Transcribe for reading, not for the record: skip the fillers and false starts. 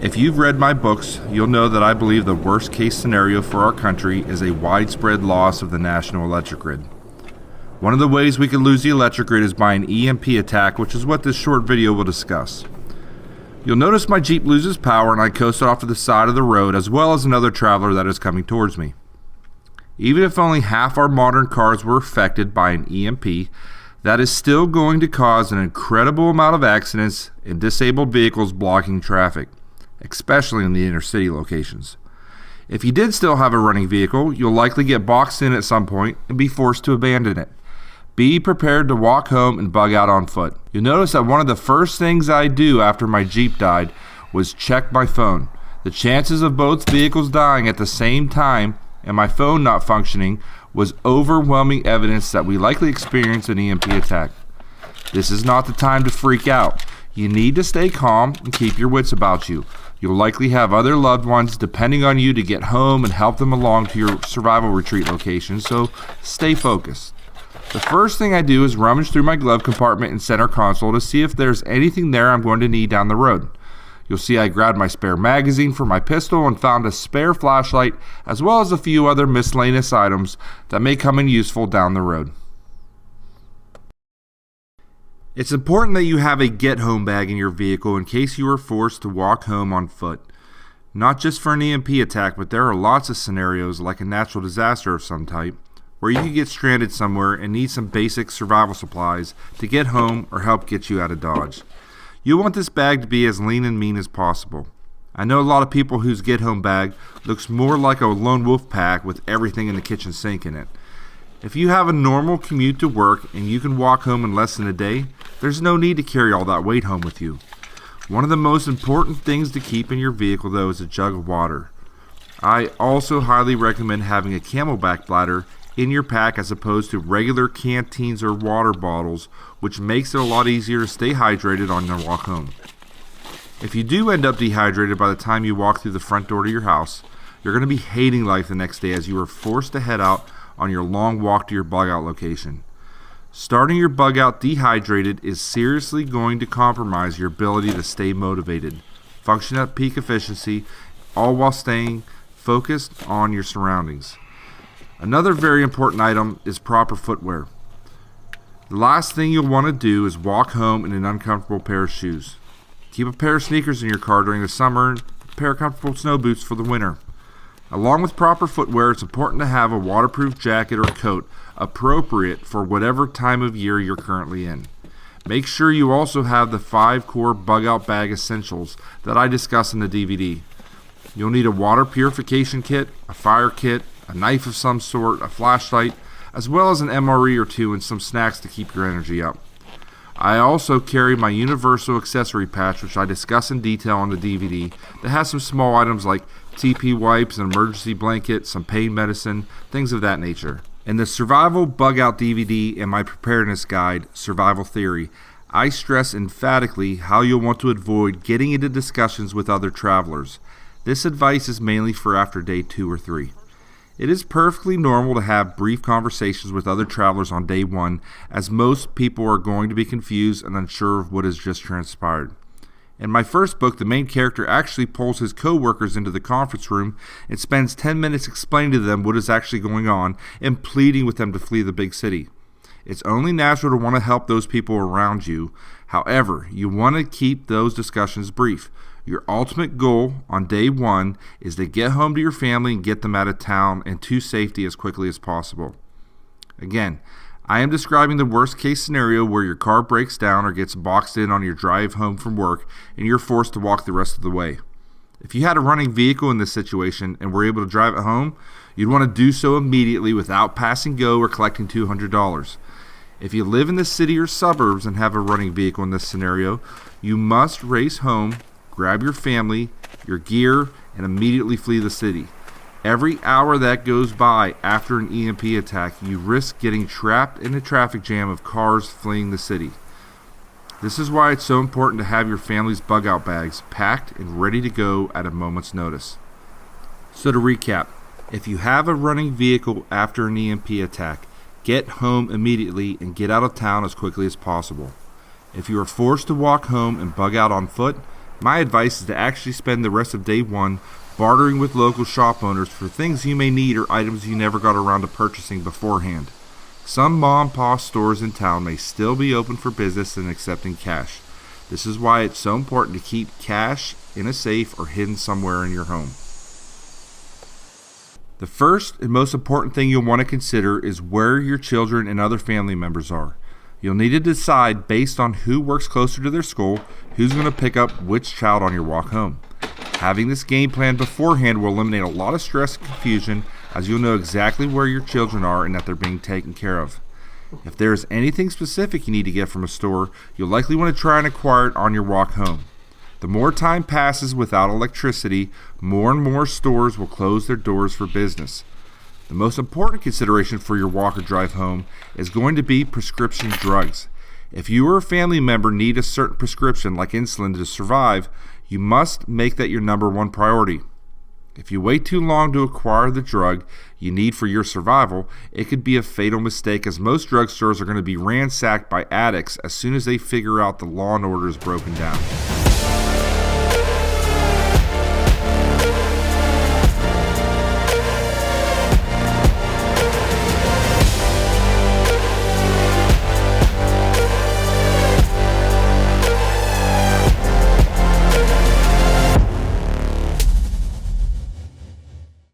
If you've read my books, you'll know that I believe the worst case scenario for our country is a widespread loss of the national electric grid. One of the ways we could lose the electric grid is by an EMP attack, which is what this short video will discuss. You'll notice my Jeep loses power and I coasted off to the side of the road, as well as another traveler that is coming towards me. Even if only half our modern cars were affected by an EMP, that is still going to cause an incredible amount of accidents and disabled vehicles blocking traffic, especially in the inner city locations. If you did still have a running vehicle, you'll likely get boxed in at some point and be forced to abandon it. Be prepared to walk home and bug out on foot. You'll notice that one of the first things I do after my Jeep died was check my phone. The chances of both vehicles dying at the same time and my phone not functioning was overwhelming evidence that we likely experienced an EMP attack. This is not the time to freak out. You need to stay calm and keep your wits about you. You'll likely have other loved ones depending on you to get home and help them along to your survival retreat location, so stay focused. The first thing I do is rummage through my glove compartment and center console to see if there's anything there I'm going to need down the road. You'll see I grabbed my spare magazine for my pistol and found a spare flashlight, as well as a few other miscellaneous items that may come in useful down the road. It's important that you have a get-home bag in your vehicle in case you are forced to walk home on foot. Not just for an EMP attack, but there are lots of scenarios like a natural disaster of some type, where you could get stranded somewhere and need some basic survival supplies to get home or help get you out of Dodge. You'll want this bag to be as lean and mean as possible. I know a lot of people whose get-home bag looks more like a lone wolf pack with everything in the kitchen sink in it. If you have a normal commute to work and you can walk home in less than a day, there's no need to carry all that weight home with you. One of the most important things to keep in your vehicle, though, is a jug of water. I also highly recommend having a Camelback bladder in your pack as opposed to regular canteens or water bottles, which makes it a lot easier to stay hydrated on your walk home. If you do end up dehydrated by the time you walk through the front door to your house, you're going to be hating life the next day as you are forced to head out on your long walk to your bug out location. Starting your bug out dehydrated is seriously going to compromise your ability to stay motivated, function at peak efficiency, all while staying focused on your surroundings. Another very important item is proper footwear. The last thing you'll want to do is walk home in an uncomfortable pair of shoes. Keep a pair of sneakers in your car during the summer and a pair of comfortable snow boots for the winter. Along with proper footwear, it's important to have a waterproof jacket or coat appropriate for whatever time of year you're currently in. Make sure you also have the 5 core bug out bag essentials that I discuss in the DVD. You'll need a water purification kit, a fire kit, a knife of some sort, a flashlight, as well as an MRE or two and some snacks to keep your energy up. I also carry my universal accessory patch, which I discuss in detail on the DVD, that has some small items like TP wipes, an emergency blanket, some pain medicine, things of that nature. In the Survival Bug Out DVD and my preparedness guide, Survival Theory, I stress emphatically how you'll want to avoid getting into discussions with other travelers. This advice is mainly for after day 2 or 3. It is perfectly normal to have brief conversations with other travelers on day 1, as most people are going to be confused and unsure of what has just transpired. In my first book, the main character actually pulls his co-workers into the conference room and spends 10 minutes explaining to them what is actually going on and pleading with them to flee the big city. It's only natural to want to help those people around you. However, you want to keep those discussions brief. Your ultimate goal on day 1 is to get home to your family and get them out of town and to safety as quickly as possible. Again, I am describing the worst case scenario where your car breaks down or gets boxed in on your drive home from work and you're forced to walk the rest of the way. If you had a running vehicle in this situation and were able to drive it home, you'd want to do so immediately without passing go or collecting $200. If you live in the city or suburbs and have a running vehicle in this scenario, you must race home, grab your family, your gear, and immediately flee the city. Every hour that goes by after an EMP attack, you risk getting trapped in a traffic jam of cars fleeing the city. This is why it's so important to have your family's bug out bags packed and ready to go at a moment's notice. So to recap, if you have a running vehicle after an EMP attack, get home immediately and get out of town as quickly as possible. If you are forced to walk home and bug out on foot, My advice is to actually spend the rest of day one bartering with local shop owners for things you may need or items you never got around to purchasing beforehand. Some mom-and-pop stores in town may still be open for business and accepting cash. This is why it's so important to keep cash in a safe or hidden somewhere in your home. The first and most important thing you'll want to consider is where your children and other family members are. You'll need to decide based on who works closer to their school, who's going to pick up which child on your walk home. Having this game plan beforehand will eliminate a lot of stress and confusion, as you'll know exactly where your children are and that they're being taken care of. If there is anything specific you need to get from a store, you'll likely want to try and acquire it on your walk home. The more time passes without electricity, more and more stores will close their doors for business. The most important consideration for your walk or drive home is going to be prescription drugs. If you or a family member need a certain prescription like insulin to survive, you must make that your number one priority. If you wait too long to acquire the drug you need for your survival, it could be a fatal mistake, as most drugstores are going to be ransacked by addicts as soon as they figure out the law and order is broken down.